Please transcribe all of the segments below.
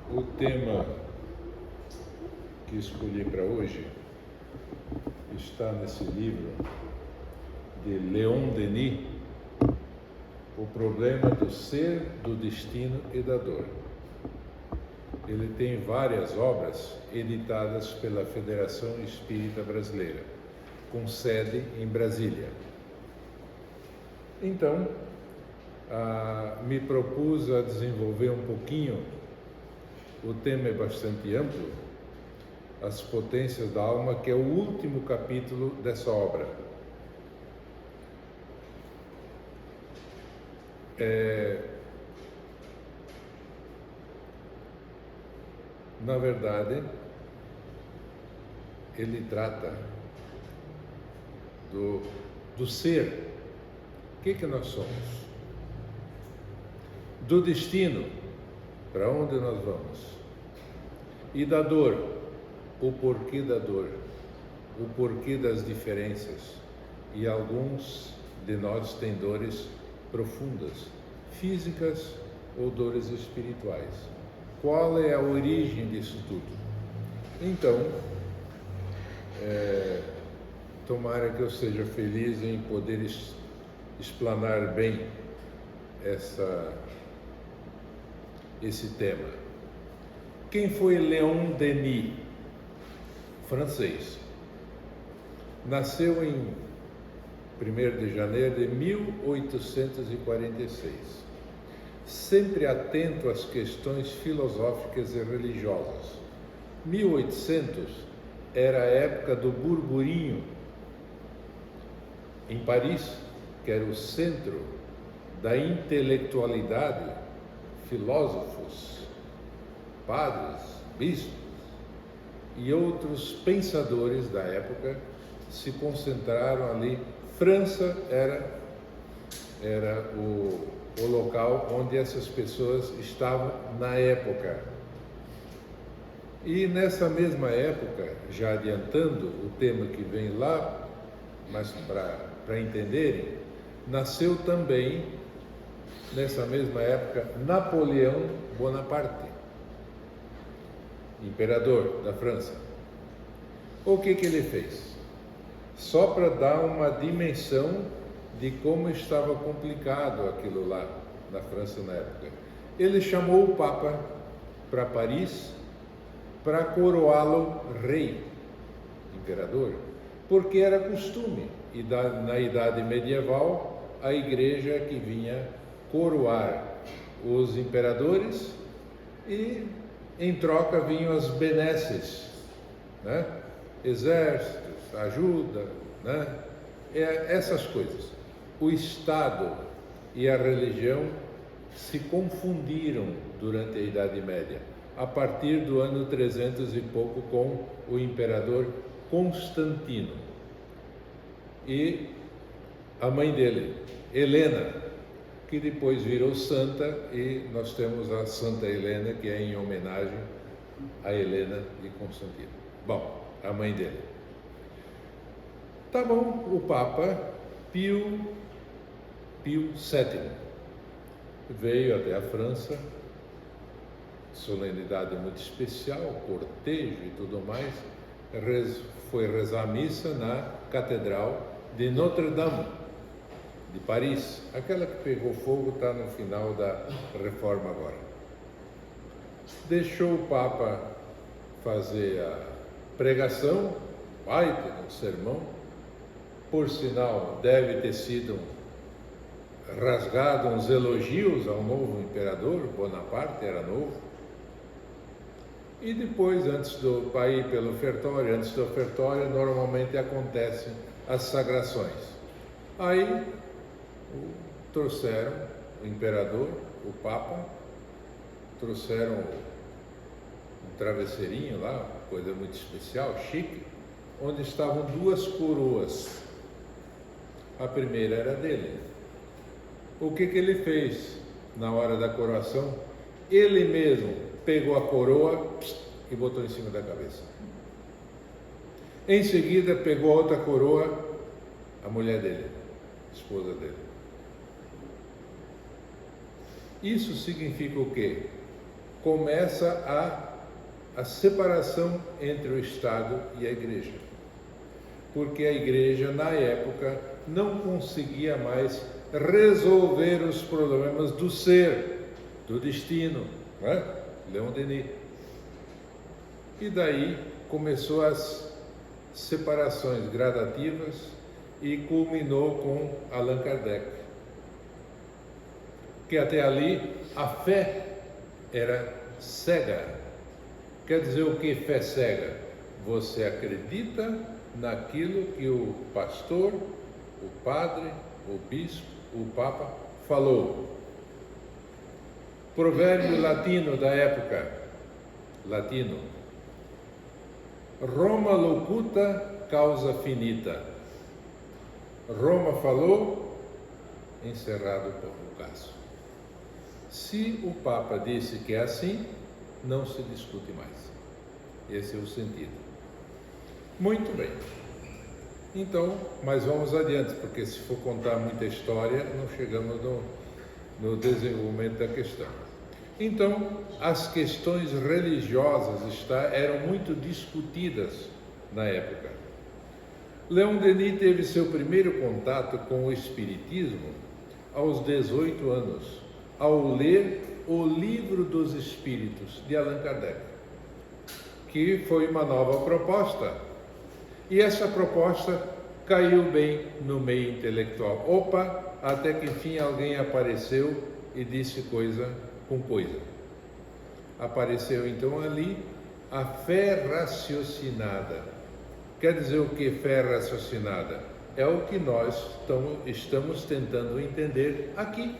O tema que escolhi para hoje está nesse livro de Leon Denis, O Problema do Ser, do Destino e da Dor. Ele tem várias obras editadas pela Federação Espírita Brasileira, com sede em Brasília. Então, me propus a desenvolver um pouquinho. O tema é bastante amplo, As Potências da Alma, que é o último capítulo dessa obra. Na verdade, ele trata do ser. O que nós somos? Do destino, para onde nós vamos? E da dor, o porquê da dor, o porquê das diferenças. E alguns de nós têm dores profundas, físicas ou dores espirituais. Qual é a origem disso tudo? Então, tomara que eu seja feliz em poder explanar bem esse tema. Quem foi Leon Denis? Francês. Nasceu em 1º de janeiro de 1846. Sempre atento às questões filosóficas e religiosas. 1800 era a época do burburinho em Paris, que era o centro da intelectualidade, filósofos, padres, bispos e outros pensadores da época se concentraram ali. França era o local onde essas pessoas estavam na época. E nessa mesma época, já adiantando o tema que vem lá, mas para entenderem, nasceu também, nessa mesma época, Napoleão Bonaparte, imperador da França. O que ele fez? Só para dar uma dimensão de como estava complicado aquilo lá na França na época. Ele chamou o Papa para Paris para coroá-lo rei, imperador, porque era costume, e na Idade Medieval, a Igreja que vinha coroar os imperadores e, em troca, vinham as benesses, né? Exércitos, ajuda, né? Essas coisas. O Estado e a religião se confundiram durante a Idade Média, a partir do ano 300 e pouco, com o imperador Constantino. E a mãe dele, Helena, que depois virou santa, e nós temos a Santa Helena, que é em homenagem a Helena de Constantino. Bom, a mãe dele. Tá bom, o Papa Pio VII veio até a França, solenidade muito especial, cortejo e tudo mais, foi rezar a missa na Catedral de Notre-Dame, de Paris, aquela que pegou fogo, está no final da reforma agora. Deixou o Papa fazer a pregação, vai ter um sermão, por sinal deve ter sido rasgado uns elogios ao novo imperador, Bonaparte era novo. E depois, antes do ir pelo ofertório, antes do ofertório, normalmente acontecem as sagrações. Aí trouxeram o imperador, o Papa, trouxeram um travesseirinho lá, coisa muito especial, chique, onde estavam duas coroas. A primeira era dele. O que ele fez na hora da coroação? Ele mesmo pegou a coroa e botou em cima da cabeça. Em seguida, pegou a outra coroa, a mulher dele, a esposa dele, Isso significa o quê? Começa a separação entre o Estado e a Igreja. Porque a Igreja, na época, não conseguia mais resolver os problemas do ser, do destino, não é? Leon Denis. E daí começou as separações gradativas e culminou com Allan Kardec. Que até ali a fé era cega. Quer dizer o que fé cega? Você acredita naquilo que o pastor, o padre, o bispo, o papa falou. Provérbio latino da época, latino. Roma locuta, causa finita. Roma falou, encerrado o caso. Se o Papa disse que é assim, não se discute mais. Esse é o sentido. Muito bem. Então, mas vamos adiante, porque se for contar muita história, não chegamos no desenvolvimento da questão. Então, as questões religiosas eram muito discutidas na época. Leon Denis teve seu primeiro contato com o Espiritismo aos 18 anos, ao ler o Livro dos Espíritos, de Allan Kardec, que foi uma nova proposta. E essa proposta caiu bem no meio intelectual. Opa, até que enfim alguém apareceu e disse coisa com coisa. Apareceu então ali a fé raciocinada. Quer dizer o que fé raciocinada? É o que nós estamos tentando entender aqui.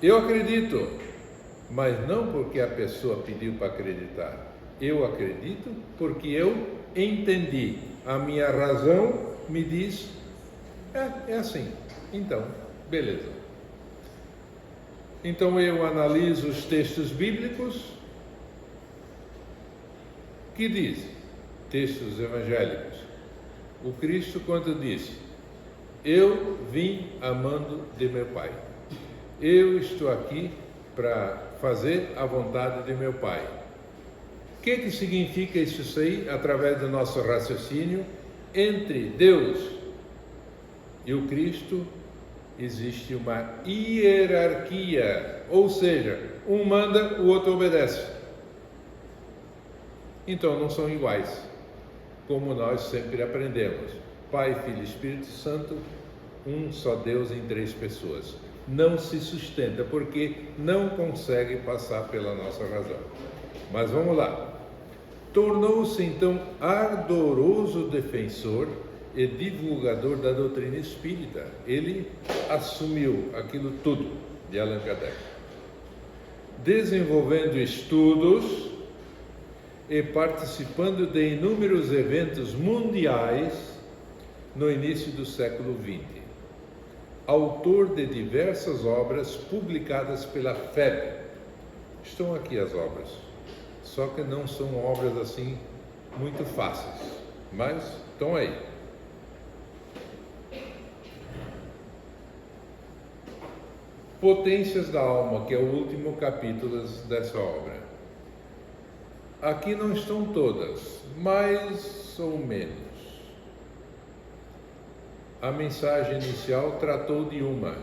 Eu acredito, mas não porque a pessoa pediu para acreditar. Eu acredito porque eu entendi. A minha razão me diz, é assim. Então, beleza. Então eu analiso os textos bíblicos que dizem, textos evangélicos. O Cristo quando disse, eu vim amando de meu Pai. Eu estou aqui para fazer a vontade de meu Pai. O que significa isso aí, através do nosso raciocínio? Entre Deus e o Cristo existe uma hierarquia, ou seja, um manda, o outro obedece. Então não são iguais, como nós sempre aprendemos. Pai, Filho e Espírito Santo, um só Deus em 3 pessoas. Não se sustenta, porque não consegue passar pela nossa razão. Mas vamos lá. Tornou-se então ardoroso defensor e divulgador da doutrina espírita. Ele assumiu aquilo tudo de Allan Kardec, desenvolvendo estudos e participando de inúmeros eventos mundiais no início do século XX. Autor de diversas obras publicadas pela FEB. Estão aqui as obras, só que não são obras assim muito fáceis, mas estão aí. Potências da Alma, que é o último capítulo dessa obra. Aqui não estão todas, mais ou menos. A mensagem inicial tratou de uma,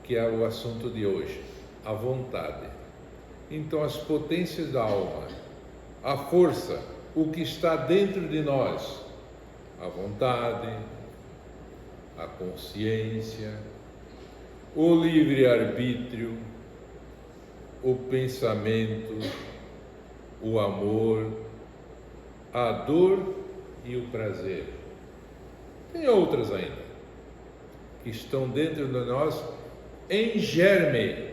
que é o assunto de hoje, a vontade. Então, as potências da alma, a força, o que está dentro de nós, a vontade, a consciência, o livre-arbítrio, o pensamento, o amor, a dor e o prazer. Tem outras ainda, que estão dentro de nós em germe.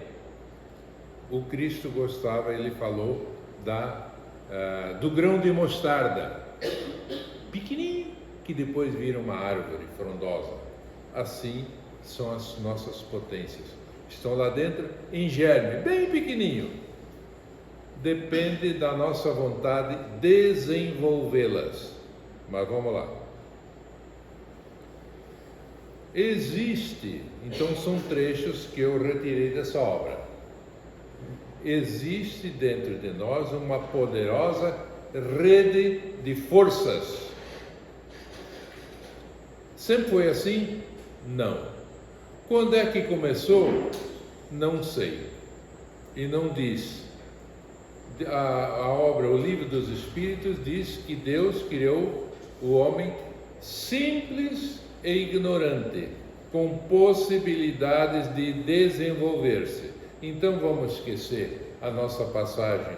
O Cristo gostava, ele falou do grão de mostarda, pequenininho, que depois vira uma árvore frondosa. Assim são as nossas potências. Estão lá dentro em germe, bem pequenininho. Depende da nossa vontade desenvolvê-las. Mas vamos lá. existe, então são trechos que eu retirei dessa obra. Existe dentro de nós uma poderosa rede de forças. Sempre foi assim? Não. Quando é que começou? Não sei. E não diz. A obra, o Livro dos Espíritos, diz que Deus criou o homem simples e ignorante, com possibilidades de desenvolver-se. Então vamos esquecer a nossa passagem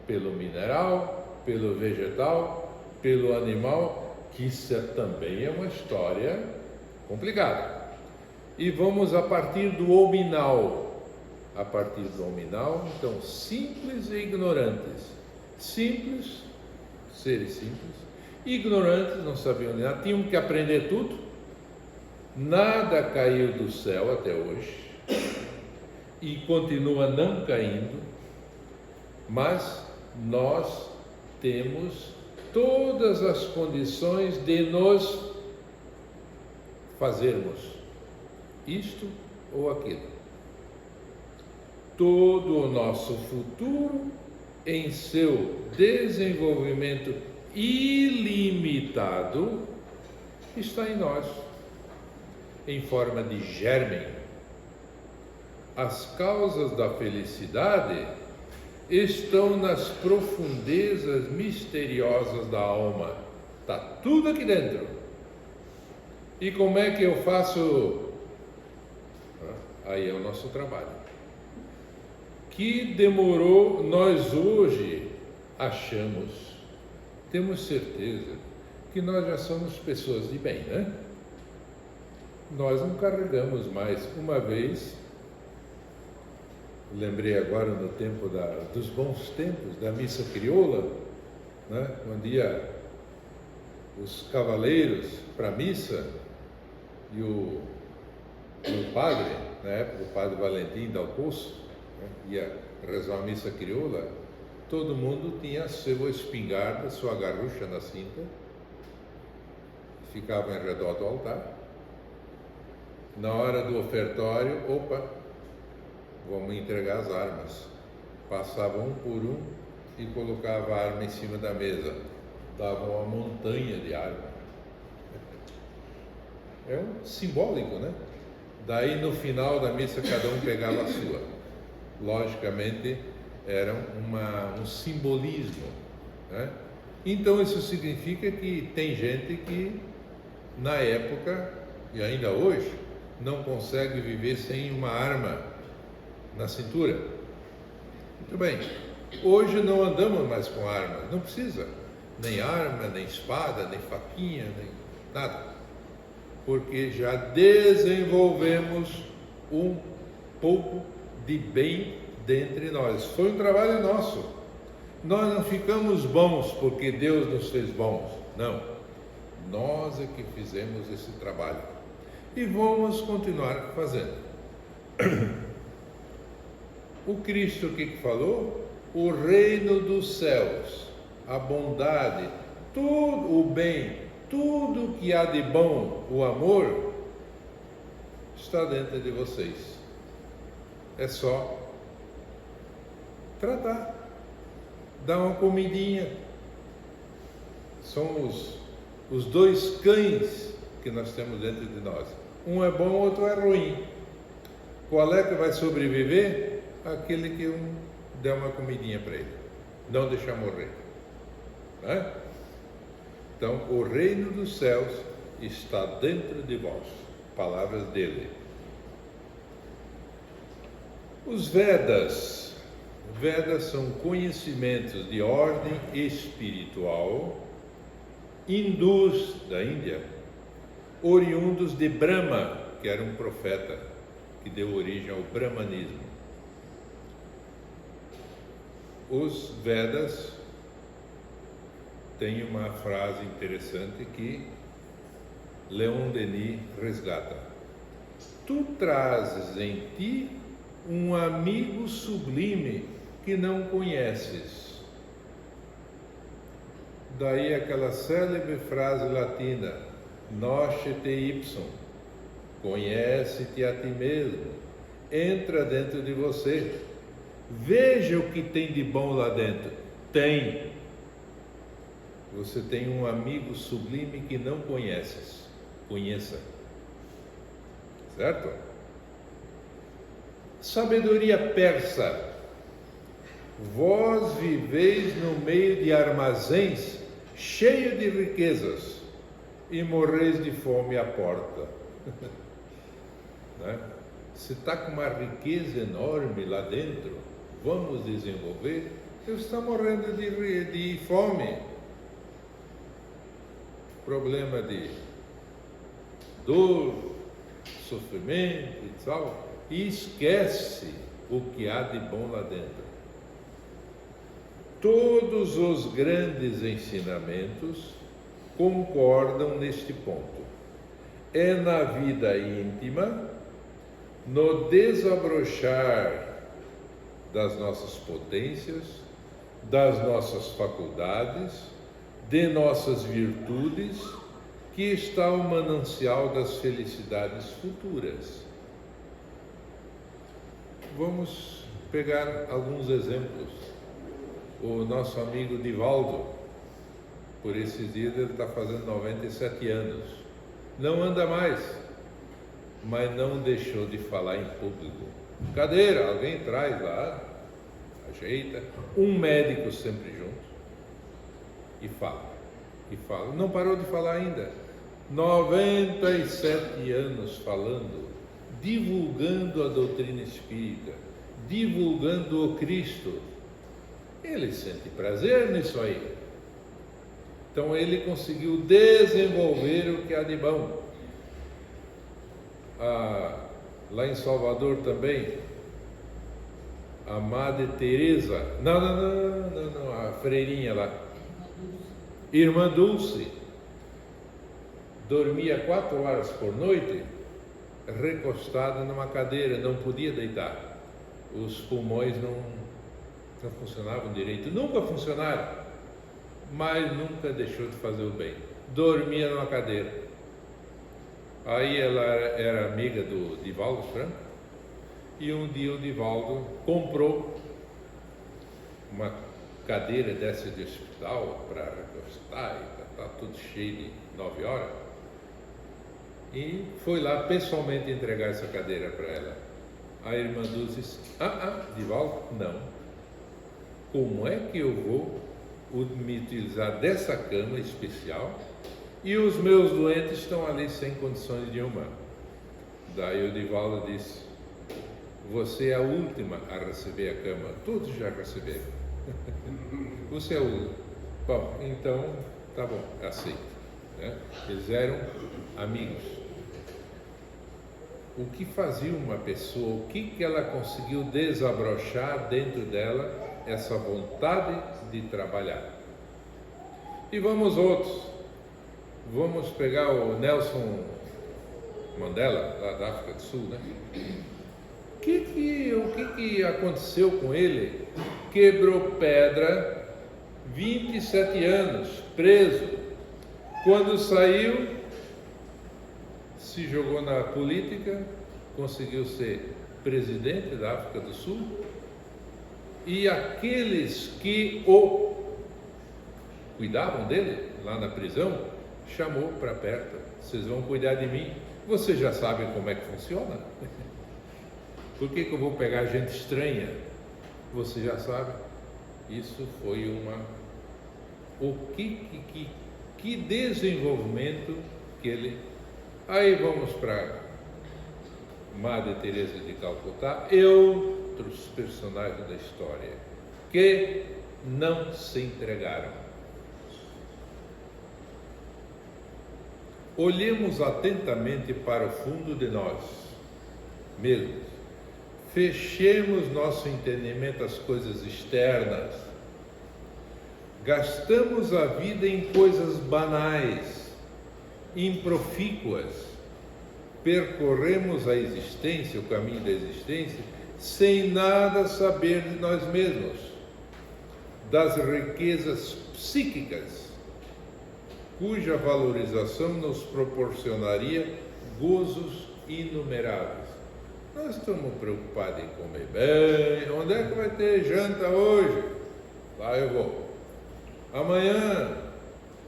pelo mineral, pelo vegetal, pelo animal, que isso também é uma história complicada. E vamos a partir do hominal. A partir do hominal, então, simples e ignorantes. Simples, seres simples. Ignorantes, não sabiam nada, tinham que aprender tudo. Nada caiu do céu até hoje. E continua não caindo. Mas nós temos todas as condições de nos fazermos isto ou aquilo. Todo o nosso futuro, em seu desenvolvimento ilimitado, está em nós, em forma de germe. As causas da felicidade estão nas profundezas misteriosas da alma. Está tudo aqui dentro. E como é que eu faço? Aí é o nosso trabalho. Que demorou, nós hoje achamos, temos certeza que nós já somos pessoas de bem, né? Nós não carregamos mais. Uma vez, lembrei agora no tempo dos bons tempos, da missa crioula, né? Onde ia os cavaleiros para a missa e o padre, na época o padre Valentim Dal Poço, ia rezar a missa crioula, todo mundo tinha a sua espingarda, sua garrucha na cinta, ficava em redor do altar. Na hora do ofertório, vamos entregar as armas. Passava um por um e colocava a arma em cima da mesa. Dava uma montanha de arma. É um simbólico, né? Daí no final da missa cada um pegava a sua. Logicamente era um simbolismo, né? Então isso significa que tem gente que na época e ainda hoje não consegue viver sem uma arma na cintura. Muito bem, hoje não andamos mais com armas, não precisa, nem arma, nem espada, nem faquinha, nem nada, porque já desenvolvemos um pouco de bem dentre nós. Foi um trabalho nosso. Nós não ficamos bons porque Deus nos fez bons, não. Nós é que fizemos esse trabalho e vamos continuar fazendo. O Cristo, o que falou? O reino dos céus, a bondade, tudo o bem, tudo que há de bom, o amor, está dentro de vocês. É só tratar, dar uma comidinha. São os dois cães que nós temos dentro de nós. Um é bom, outro é ruim. Qual é que vai sobreviver? Aquele que der uma comidinha para ele, não deixar morrer, né? Então, o reino dos céus está dentro de vós. Palavras dele. Os Vedas são conhecimentos de ordem espiritual hindus da Índia, oriundos de Brahma, que era um profeta que deu origem ao brahmanismo. Os Vedas têm uma frase interessante que Leon Denis resgata: tu trazes em ti um amigo sublime que não conheces. Daí aquela célebre frase latina, nosce te ipsum, Conhece-te a ti mesmo. Entra dentro de você. Veja o que tem de bom lá dentro. Tem. Você tem um amigo sublime que não conheces. Conheça. Certo? Sabedoria persa. Vós viveis no meio de armazéns cheios de riquezas e morreis de fome à porta. Né? Se está com uma riqueza enorme lá dentro, vamos desenvolver, você está morrendo de fome. Problema de dor, sofrimento e tal, e esquece o que há de bom lá dentro. Todos os grandes ensinamentos concordam neste ponto. É na vida íntima, no desabrochar das nossas potências, das nossas faculdades, de nossas virtudes, que está o manancial das felicidades futuras. Vamos pegar alguns exemplos. O nosso amigo Divaldo, por esses dias ele está fazendo 97 anos. Não anda mais, mas não deixou de falar em público. Cadeira, alguém traz lá, ajeita. Um médico sempre junto. E fala. Não parou de falar ainda. 97 anos falando, divulgando a doutrina espírita, divulgando o Cristo. Ele sente prazer nisso aí. Então ele conseguiu desenvolver o que há de bom. Lá em Salvador também, a Madre Teresa, não, a freirinha lá, Irmã Dulce, dormia 4 horas por noite, recostada numa cadeira, não podia deitar. Os pulmões não funcionavam direito, nunca funcionaram, mas nunca deixou de fazer o bem. Dormia numa cadeira. Aí ela era amiga do Divaldo Franco, e um dia o Divaldo comprou uma cadeira dessa de hospital para recostar, e está tudo cheio de 9 horas, e foi lá pessoalmente entregar essa cadeira para ela. A irmã Dulce disse: Divaldo, não. Como é que eu vou me utilizar dessa cama especial e os meus doentes estão ali sem condições nenhuma? Daí o Divaldo disse: você é a última a receber a cama, todos já receberam. Você é o último. Bom, então, tá bom, aceito. Né? Eles eram amigos. O que fazia uma pessoa, o que ela conseguiu desabrochar dentro dela, essa vontade de trabalhar. E vamos outros. Vamos pegar o Nelson Mandela, lá da África do Sul, né? O que aconteceu com ele? Quebrou pedra, 27 anos, preso. Quando saiu, se jogou na política, conseguiu ser presidente da África do Sul, e aqueles que o cuidavam dele, lá na prisão, chamou para perto: vocês vão cuidar de mim, vocês já sabem como é que funciona. Por que eu vou pegar gente estranha? Você já sabe. Isso foi que desenvolvimento que ele... Aí vamos para Madre Teresa de Calcutá e outros personagens da história que não se entregaram. Olhemos atentamente para o fundo de nós mesmos. Fechemos nosso entendimento às coisas externas. Gastamos a vida em coisas banais, improfícuas. Percorremos a existência, o caminho da existência, sem nada saber de nós mesmos, das riquezas psíquicas, cuja valorização nos proporcionaria gozos inumeráveis. Nós estamos preocupados em comer bem. Onde é que vai ter janta hoje? Lá eu vou. Amanhã,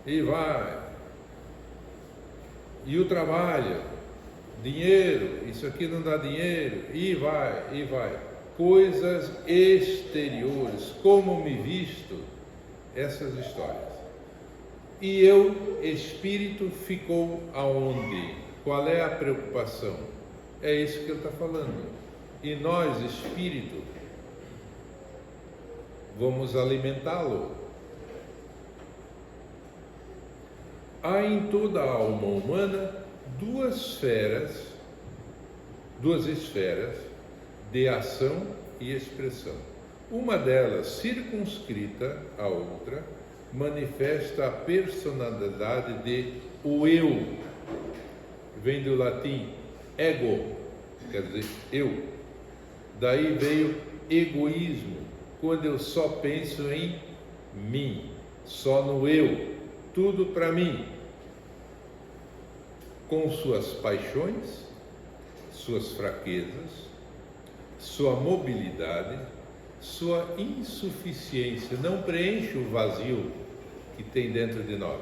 e vai. E o trabalho, dinheiro, isso aqui não dá dinheiro, e vai, e vai. Coisas exteriores, como me visto, essas histórias. E eu, espírito, ficou aonde? Qual é a preocupação? É isso que ele está falando. E nós, espírito, vamos alimentá-lo. Há em toda a alma humana duas esferas de ação e expressão. Uma delas, circunscrita à outra, manifesta a personalidade de o eu. Vem do latim ego, quer dizer eu. Daí veio egoísmo, quando eu só penso em mim, só no eu, tudo para mim. Com suas paixões, suas fraquezas, sua mobilidade, sua insuficiência, não preenche o vazio que tem dentro de nós.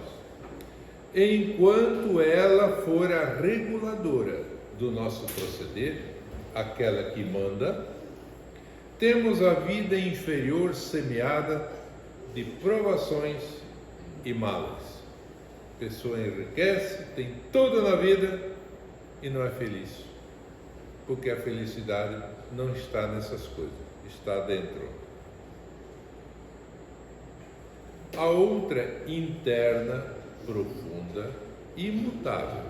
Enquanto ela for a reguladora do nosso proceder, aquela que manda, temos a vida inferior semeada de provações e males. A pessoa enriquece, tem tudo na vida e não é feliz, porque a felicidade não está nessas coisas, está dentro. A outra, interna, profunda, imutável,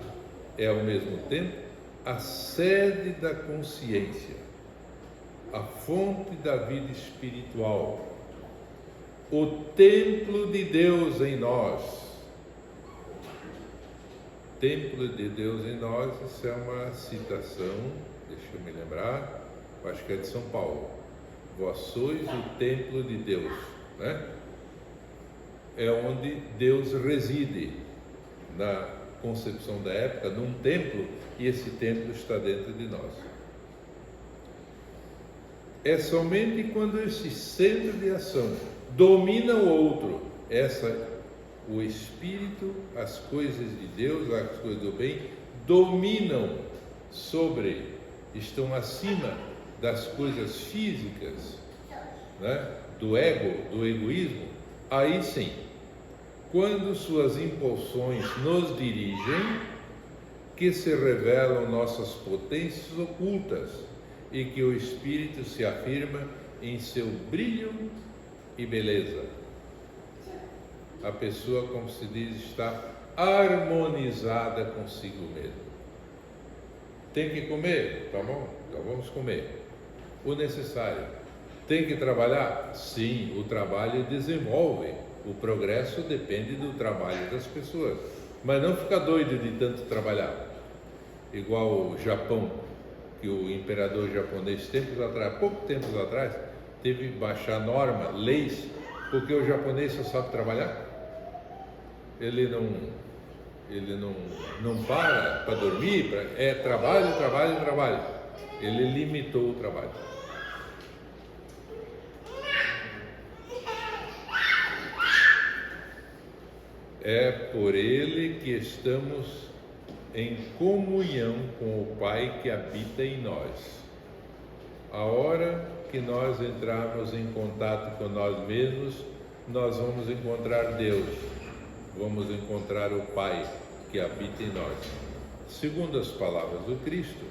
é ao mesmo tempo a sede da consciência, a fonte da vida espiritual, o templo de Deus em nós. Templo de Deus em nós, isso é uma citação, deixa eu me lembrar, acho que é de São Paulo. Vós sois o templo de Deus, né? É onde Deus reside, na concepção da época, num templo, e esse templo está dentro de nós. É somente quando esse centro de ação domina o outro, o Espírito, as coisas de Deus, as coisas do bem, dominam estão acima das coisas físicas, né? Do ego, do egoísmo. Aí sim, quando suas impulsões nos dirigem, que se revelam nossas potências ocultas e que o Espírito se afirma em seu brilho e beleza. A pessoa, como se diz, está harmonizada consigo mesmo. Tem que comer? Tá bom, então vamos comer. O necessário. Tem que trabalhar? Sim, o trabalho desenvolve. O progresso depende do trabalho das pessoas. Mas não fica doido de tanto trabalhar. Igual o Japão, que o imperador japonês, pouco tempo atrás, teve que baixar norma, leis, porque o japonês só sabe trabalhar. Ele não para dormir, é trabalho, trabalho, trabalho. Ele limitou o trabalho. É por ele que estamos em comunhão com o Pai que habita em nós. A hora que nós entrarmos em contato com nós mesmos, nós vamos encontrar Deus, vamos encontrar o Pai que habita em nós. Segundo as palavras do Cristo,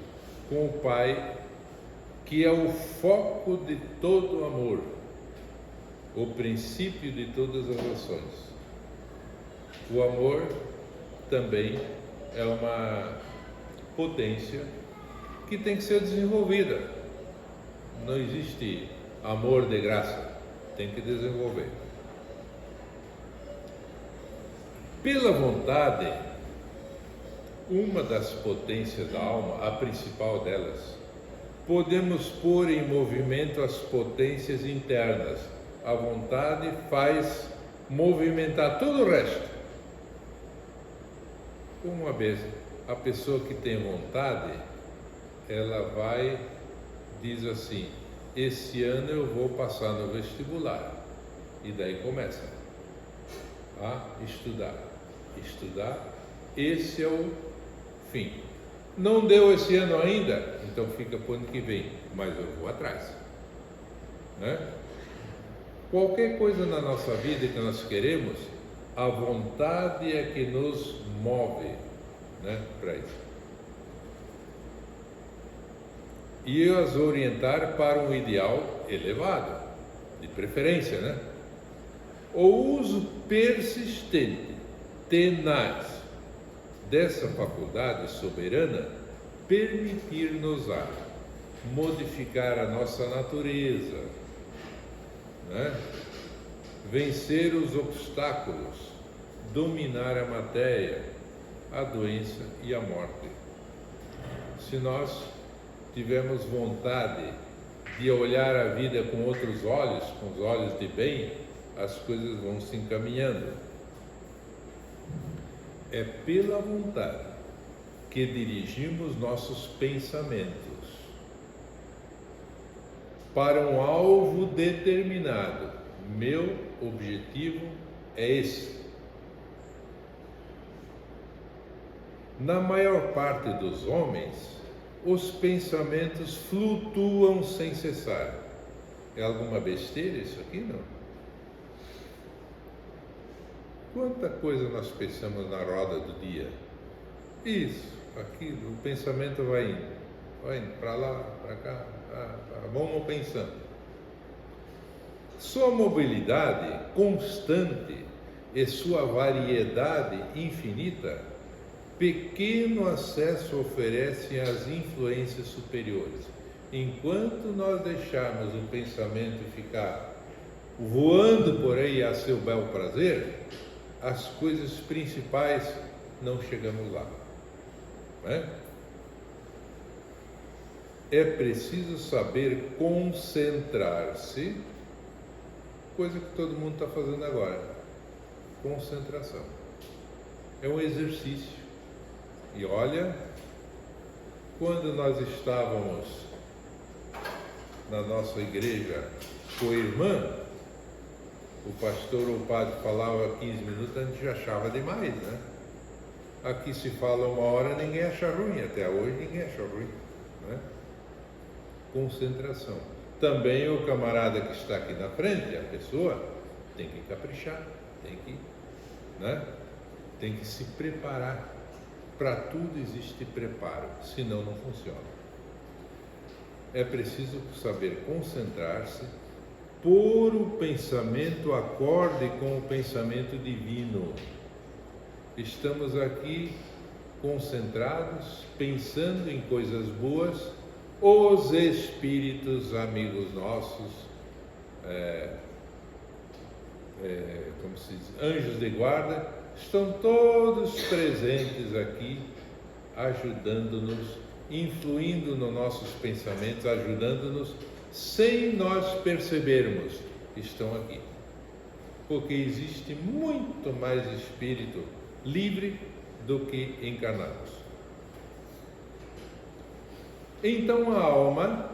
com o Pai que é o foco de todo o amor, o princípio de todas as ações. O amor também é uma potência que tem que ser desenvolvida. Não existe amor de graça, tem que desenvolver. Pela vontade, uma das potências da alma, a principal delas, podemos pôr em movimento as potências internas. A vontade faz movimentar todo o resto. Uma vez, a pessoa que tem vontade, ela diz assim: esse ano eu vou passar no vestibular. E daí começa a estudar. Esse é o fim. Não deu esse ano ainda? Então fica para o ano que vem, mas eu vou atrás. Né? Qualquer coisa na nossa vida que nós queremos, a vontade é que nos move, né, para isso. E as orientar para um ideal elevado, de preferência, né? O uso persistente, tenaz, dessa faculdade soberana permitir-nos a modificar a nossa natureza, né? Vencer os obstáculos, dominar a matéria, a doença e a morte. Se nós tivermos vontade de olhar a vida com outros olhos, com os olhos de bem, as coisas vão se encaminhando. É pela vontade que dirigimos nossos pensamentos para um alvo determinado. Meu objetivo é esse. Na maior parte dos homens, os pensamentos flutuam sem cessar. É alguma besteira isso aqui, não? Quanta coisa nós pensamos na roda do dia? Isso, aquilo, o pensamento vai indo para lá, para cá, vamos pensando. Sua mobilidade constante e sua variedade infinita, pequeno acesso oferecem às influências superiores. Enquanto nós deixarmos o pensamento ficar voando por aí a seu bel prazer, as coisas principais não chegamos lá, né? É preciso saber concentrar-se, coisa que todo mundo está fazendo agora. Concentração é um exercício. E olha, quando nós estávamos na nossa igreja co-irmã, o pastor ou o padre falava 15 minutos, a gente já achava demais, né? Aqui se fala 1 hora, ninguém acha ruim, até hoje ninguém acha ruim, né? Concentração. Também o camarada que está aqui na frente, a pessoa, tem que caprichar, tem que se preparar. Para tudo existe preparo, senão não funciona. É preciso saber concentrar-se, pôr o pensamento acorde com o pensamento divino. Estamos aqui concentrados, pensando em coisas boas. Os espíritos amigos nossos, como se diz, anjos de guarda, estão todos presentes aqui, ajudando-nos, influindo nos nossos pensamentos, ajudando-nos, sem nós percebermos, estão aqui. Porque existe muito mais espírito livre do que encarnados. Então a alma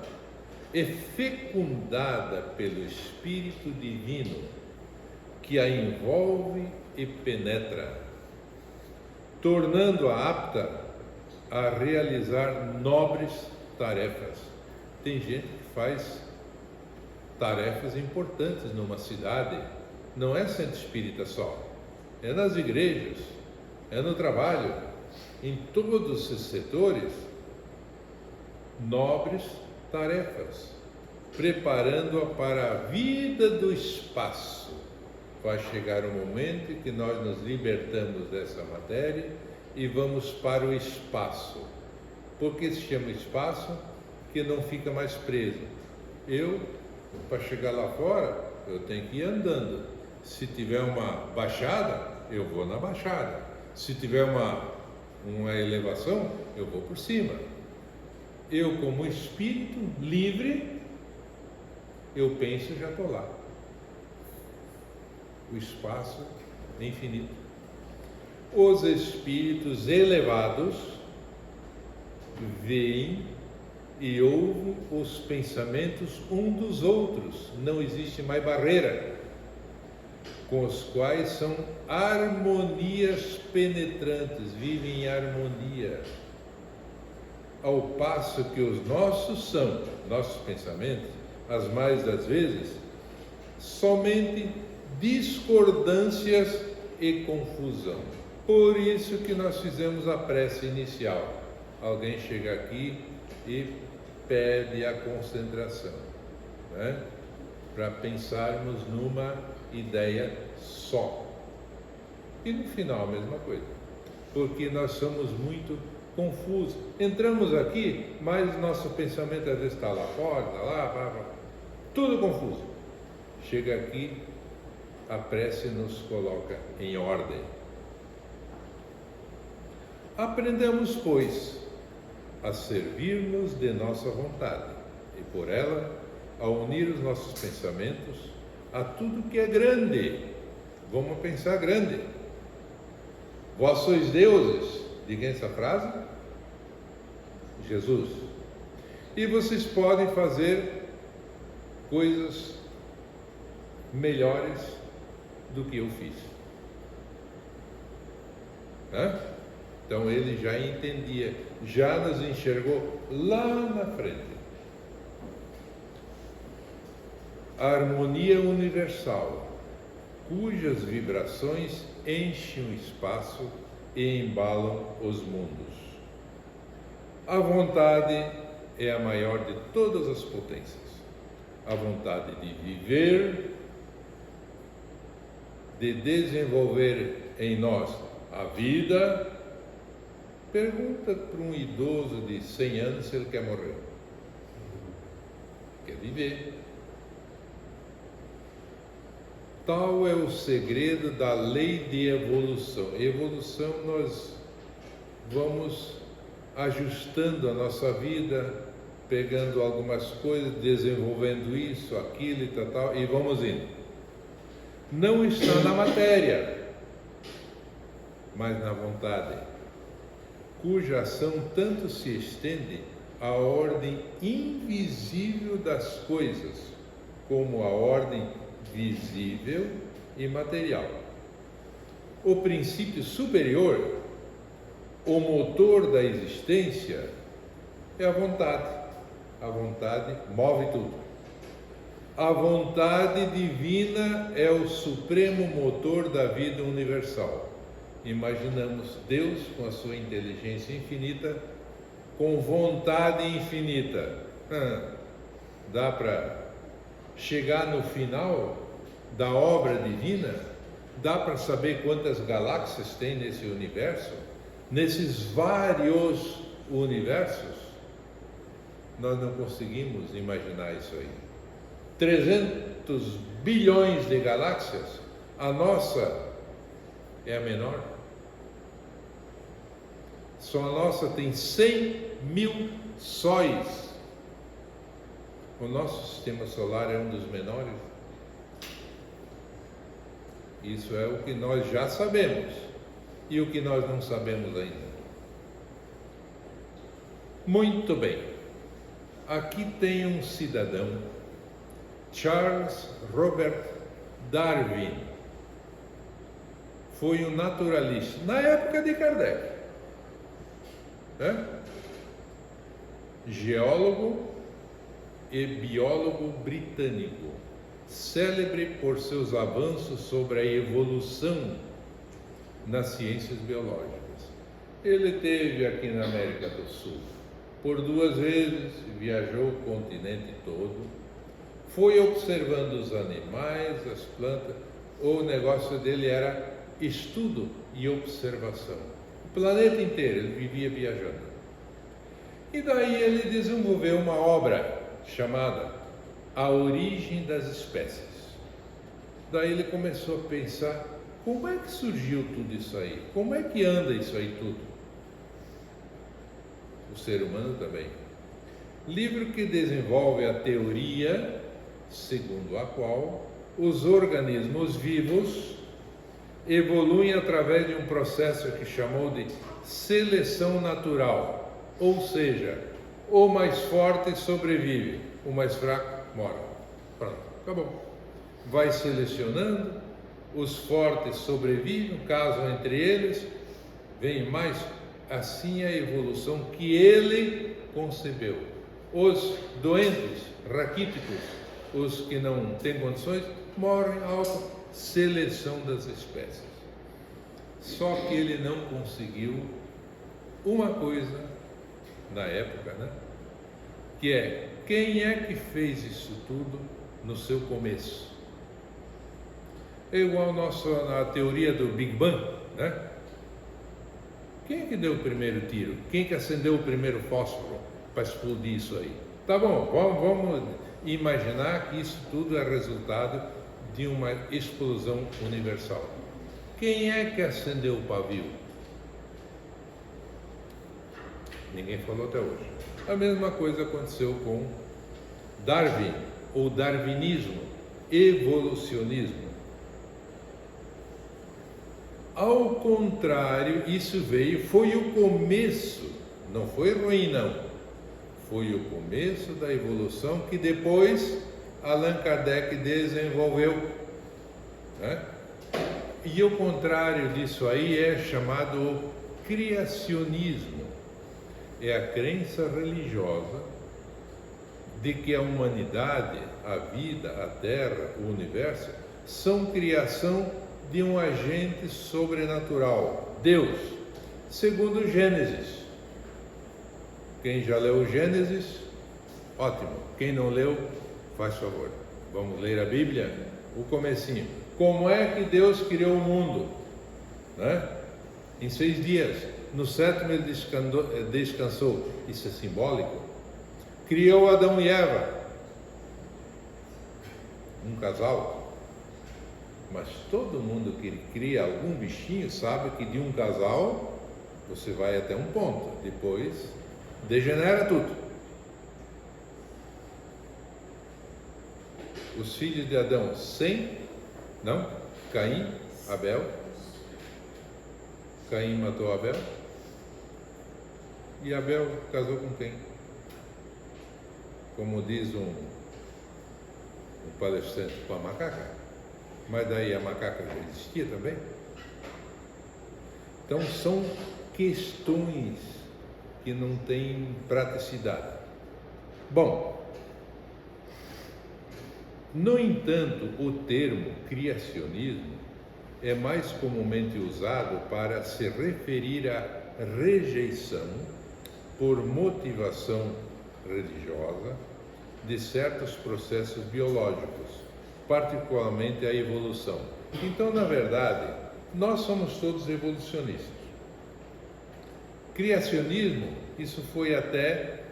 é fecundada pelo Espírito Divino que a envolve e penetra, tornando-a apta a realizar nobres tarefas. Tem gente que faz tarefas importantes numa cidade, não é centro espírita só, é nas igrejas, é no trabalho, em todos os setores, nobres tarefas, preparando-a para a vida do espaço. Vai chegar um momento em que nós nos libertamos dessa matéria e vamos para o espaço. Por que se chama espaço? Porque não fica mais preso. Para chegar lá fora, eu tenho que ir andando. Se tiver uma baixada, eu vou na baixada. Se tiver uma elevação, eu vou por cima. Eu, como espírito livre, eu penso e já estou lá. O espaço é infinito. Os espíritos elevados veem e ouvem os pensamentos um dos outros. Não existe mais barreira, com os quais são harmonias penetrantes, vivem em harmonia. Ao passo que os nossos pensamentos, as mais das vezes, somente discordâncias e confusão. Por isso que nós fizemos a prece inicial. Alguém chega aqui e pede a concentração, né? Para pensarmos numa ideia só. E no final a mesma coisa, porque nós somos muito confusos. Entramos aqui, mas nosso pensamento às vezes está lá fora, está lá, tudo confuso. Chega aqui, a prece nos coloca em ordem. Aprendemos, pois, a servir-nos de nossa vontade e por ela a unir os nossos pensamentos a tudo que é grande. Vamos pensar grande. Vós sois deuses. Diga essa frase. Jesus. E vocês podem fazer coisas melhores do que eu fiz. Então ele já entendia, já nos enxergou lá na frente. A harmonia universal, cujas vibrações enchem o espaço e embalam os mundos. A vontade é a maior de todas as potências. A vontade de viver, de desenvolver em nós a vida. Pergunta para um idoso de 100 anos se ele quer morrer. Quer viver. Tal é o segredo da lei de evolução. Evolução, nós vamos ajustando a nossa vida, pegando algumas coisas, desenvolvendo isso, aquilo e tal, e vamos indo. Não está na matéria, mas na vontade, cuja ação tanto se estende à ordem invisível das coisas, como à ordem visível e material. O princípio superior, o motor da existência, é a vontade. A vontade move tudo. A vontade divina é o supremo motor da vida universal. Imaginamos Deus com a sua inteligência infinita, com vontade infinita. Dá para chegar no final da obra divina? Dá para saber quantas galáxias tem nesse universo? Nesses vários universos? Nós não conseguimos imaginar isso aí. 300 bilhões de galáxias, a nossa é a menor. Só a nossa tem 100 mil sóis. O nosso sistema solar é um dos menores. Isso é o que nós já sabemos. E o que nós não sabemos ainda. Muito bem. Aqui tem um cidadão, Charles Robert Darwin. Foi um naturalista, na época de Kardec. Geólogo e biólogo britânico, célebre por seus avanços sobre a evolução nas ciências biológicas. Ele esteve aqui na América do Sul por 2 vezes, viajou o continente todo, foi observando os animais, as plantas. O negócio dele era estudo e observação. O planeta inteiro, ele vivia viajando. E daí ele desenvolveu uma obra chamada A Origem das Espécies. Daí ele começou a pensar, como é que surgiu tudo isso aí? Como é que anda isso aí tudo? O ser humano também. Livro que desenvolve a teoria segundo a qual os organismos vivos evoluem através de um processo que chamou de seleção natural, ou seja, o mais forte sobrevive, o mais fraco morre. Pronto, acabou. Vai selecionando, os fortes sobrevivem, casam entre eles, vem mais, assim a evolução que ele concebeu. Os doentes, raquíticos, os que não têm condições, morrem à seleção das espécies. Só que ele não conseguiu uma coisa na época, né? Que é, quem é que fez isso tudo no seu começo? É igual a teoria do Big Bang, né? Quem é que deu o primeiro tiro? Quem é que acendeu o primeiro fósforo para explodir isso aí? Tá bom, vamos imaginar que isso tudo é resultado de uma explosão universal. Quem é que acendeu o pavio? Ninguém falou até hoje. A mesma coisa aconteceu com Darwin, ou darwinismo, evolucionismo. Ao contrário, isso foi o começo, não foi ruim não, foi o começo da evolução que depois Allan Kardec desenvolveu, né? E o contrário disso aí é chamado criacionismo, é a crença religiosa de que a humanidade, a vida, a terra, o universo, são criação de um agente sobrenatural, Deus, segundo Gênesis. Quem já leu Gênesis, ótimo. Quem não leu, faz favor. Vamos ler a Bíblia, o comecinho. Como é que Deus criou o mundo? Né? Em 6 dias. No 7º ele descansou. Isso é simbólico. Criou Adão e Eva, um casal. Mas todo mundo que cria algum bichinho sabe que de um casal você vai até um ponto, depois degenera tudo. Os filhos de Adão, Caim, Abel. Caim matou Abel. E Abel casou com quem? Como diz um palestrante, com a macaca. Mas daí a macaca já existia também. Então são questões que não têm praticidade. Bom, no entanto, o termo criacionismo é mais comumente usado para se referir à rejeição por motivação religiosa de certos processos biológicos, particularmente a evolução. Então, na verdade, nós somos todos evolucionistas. Criacionismo, isso foi até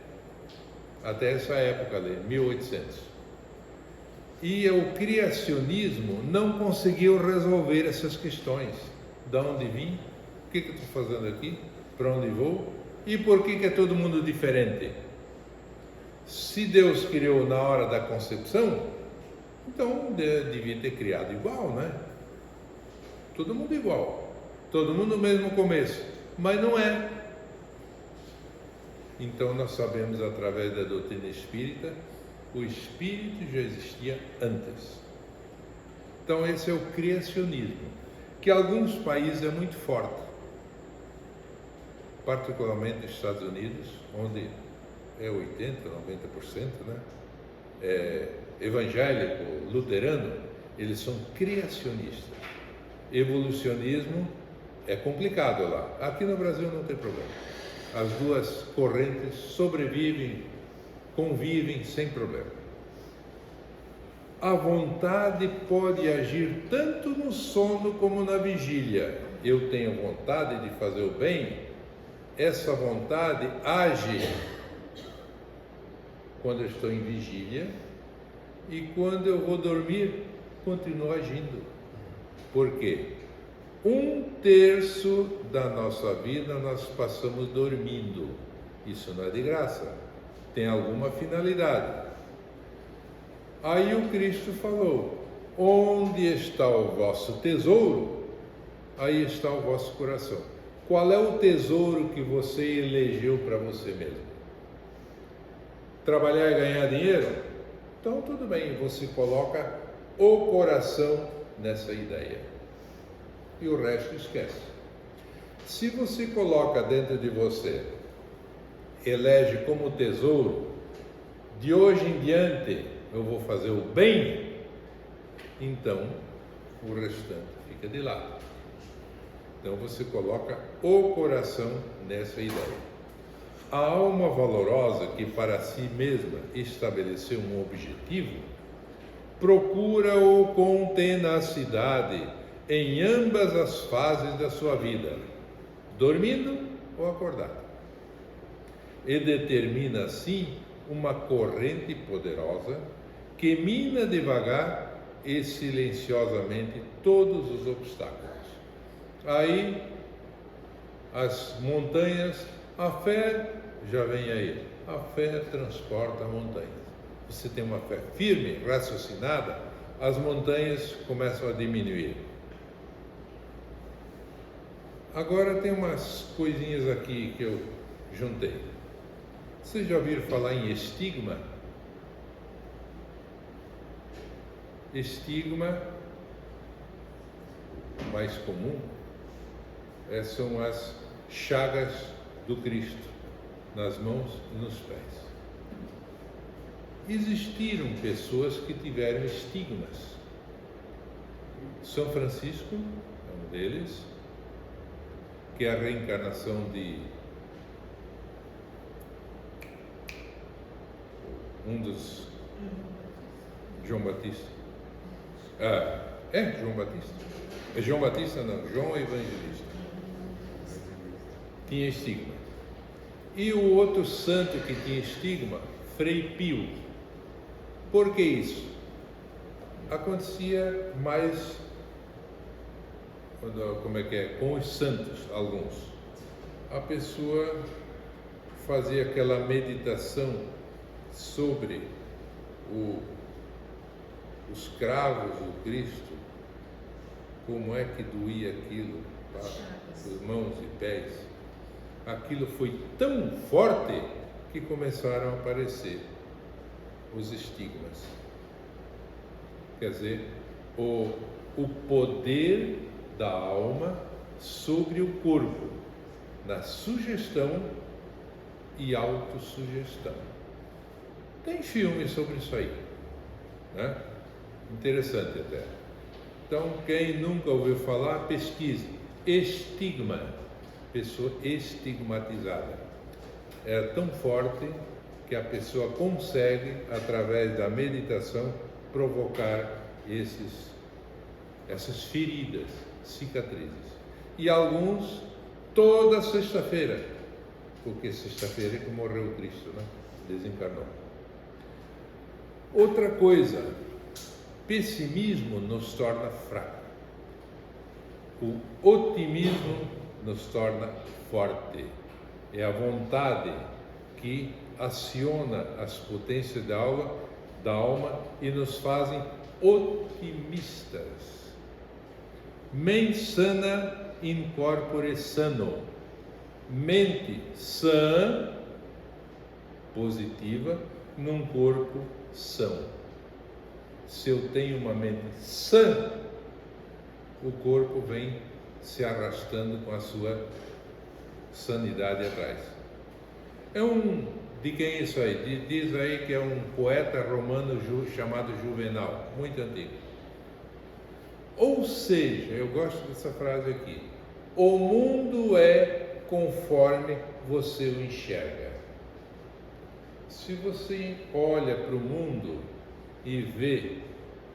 essa época ali, 1800. E o criacionismo não conseguiu resolver essas questões. De onde vim? O que eu estou fazendo aqui? Para onde vou? E por que é todo mundo diferente? Se Deus criou na hora da concepção, então devia ter criado igual, né? Todo mundo igual, todo mundo no mesmo começo, mas não é. Então nós sabemos através da doutrina espírita, o espírito já existia antes. Então esse é o criacionismo, que em alguns países é muito forte, particularmente nos Estados Unidos, onde é 80%, 90%, né? Evangélico, luterano, eles são criacionistas. Evolucionismo é complicado lá. Aqui no Brasil não tem problema. As duas correntes sobrevivem, convivem sem problema. A vontade pode agir tanto no sono como na vigília. Eu tenho vontade de fazer o bem, essa vontade age quando eu estou em vigília, e quando eu vou dormir, continua agindo. Por quê? 1/3 da nossa vida nós passamos dormindo. Isso não é de graça, tem alguma finalidade. Aí o Cristo falou: onde está o vosso tesouro, aí está o vosso coração. Qual é o tesouro que você elegeu para você mesmo? trabalhar e ganhar dinheiro? Então tudo bem, você coloca o coração nessa ideia e o resto esquece. Se você coloca dentro de você, elege como tesouro, de hoje em diante eu vou fazer o bem, então o restante fica de lado. Então você coloca o coração nessa ideia. A alma valorosa que para si mesma estabeleceu um objetivo, procura-o com tenacidade em ambas as fases da sua vida, dormindo ou acordado, e determina assim uma corrente poderosa que mina devagar e silenciosamente todos os obstáculos. Aí as montanhas, a fé já vem aí, a fé transporta montanhas. Você tem uma fé firme, raciocinada, as montanhas começam a diminuir. Agora tem umas coisinhas aqui que eu juntei. Vocês já ouviram falar em estigma? Estigma, mais comum, são as chagas do Cristo, nas mãos e nos pés. Existiram pessoas que tiveram estigmas. São Francisco é um deles, que é a reencarnação de um dos João Batista. João Batista? É João Batista não, João Evangelista. Tinha estigma. E o outro santo que tinha estigma, Frei Pio. Por que isso? Acontecia mais, com os santos, alguns. A pessoa fazia aquela meditação sobre os cravos do Cristo, como é que doía aquilo, as mãos e pés. Aquilo foi tão forte que começaram a aparecer os estigmas. Quer dizer, o poder da alma sobre o corpo, na sugestão e autossugestão. Tem filme sobre isso aí, né? Interessante até. Então, quem nunca ouviu falar, pesquise. Estigma, pessoa estigmatizada. É tão forte que a pessoa consegue, através da meditação, provocar essas feridas, cicatrizes. E alguns, toda sexta-feira, porque sexta-feira é que morreu o Cristo, né? Desencarnou. Outra coisa, pessimismo nos torna fracos. O otimismo nos torna forte. É a vontade que aciona as potências da alma e nos fazem otimistas. Mens sana in corpore sano. Mente sã, positiva, num corpo são. Se eu tenho uma mente sã, o corpo vem se arrastando com a sua sanidade atrás. De quem é isso aí? Diz aí que é um poeta romano chamado Juvenal, muito antigo. Ou seja, eu gosto dessa frase aqui: o mundo é conforme você o enxerga. Se você olha para o mundo e vê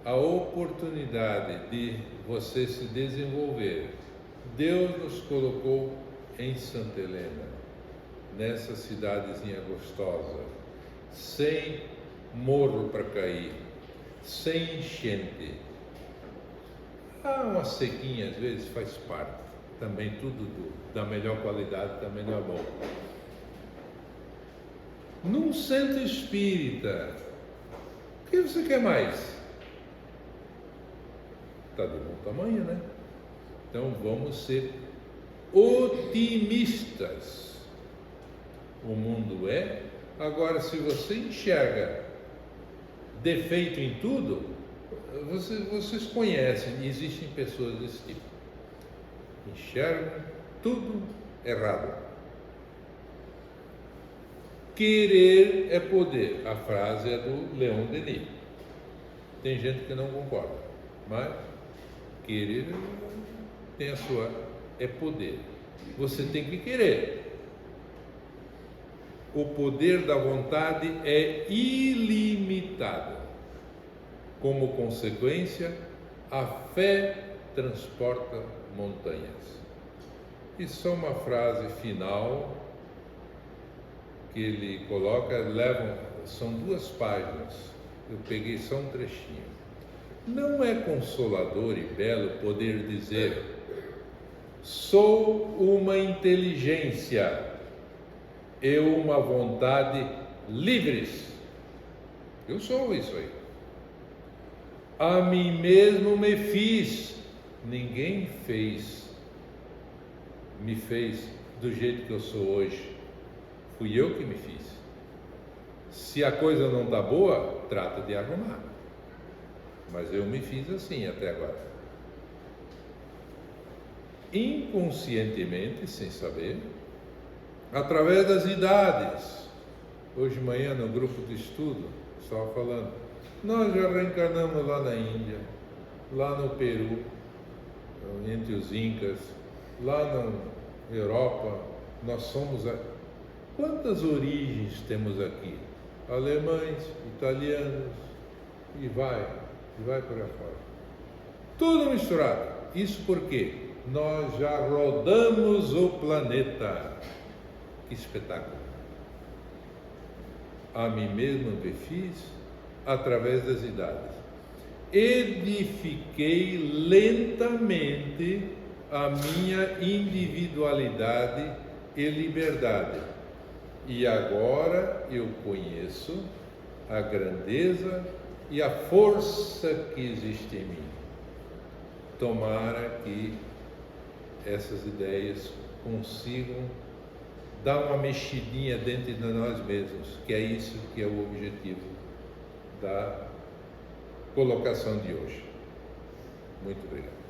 a oportunidade de você se desenvolver, Deus nos colocou em Santa Helena, nessa cidadezinha gostosa, sem morro para cair, sem enchente. Uma sequinha às vezes faz parte, também tudo da melhor qualidade também não é bom. Num centro espírita, o que você quer mais? Está de bom tamanho, né? Então vamos ser otimistas. O mundo é Agora, se você enxerga defeito em tudo, vocês conhecem, existem pessoas desse tipo. Enxergam tudo errado. Querer é poder. A frase é do Leon Denis. Tem gente que não concorda, mas querer tem a sua... é poder. Você tem que querer. O poder da vontade é ilimitado. Como consequência, a fé transporta montanhas. E só uma frase final que ele coloca, são 2 páginas, eu peguei só um trechinho. Não é consolador e belo poder dizer: sou uma inteligência e uma vontade livres. Eu sou isso aí. A mim mesmo me fiz. Ninguém me fez do jeito que eu sou hoje. Fui eu que me fiz. Se a coisa não está boa, trata de arrumar. Mas eu me fiz assim até agora. Inconscientemente, sem saber, através das idades. Hoje de manhã, no grupo de estudo, estava falando, nós já reencarnamos lá na Índia, lá no Peru, entre os Incas, lá na Europa, nós somos... Quantas origens temos aqui? Alemães, italianos, e vai por aí fora. Tudo misturado. Isso porque nós já rodamos o planeta. Que espetáculo! A mim mesmo me fiz através das idades. Edifiquei lentamente a minha individualidade e liberdade. E agora eu conheço a grandeza e a força que existe em mim. Tomara que essas ideias consigam dar uma mexidinha dentro de nós mesmos, que é isso que é o objetivo da colocação de hoje. Muito obrigado.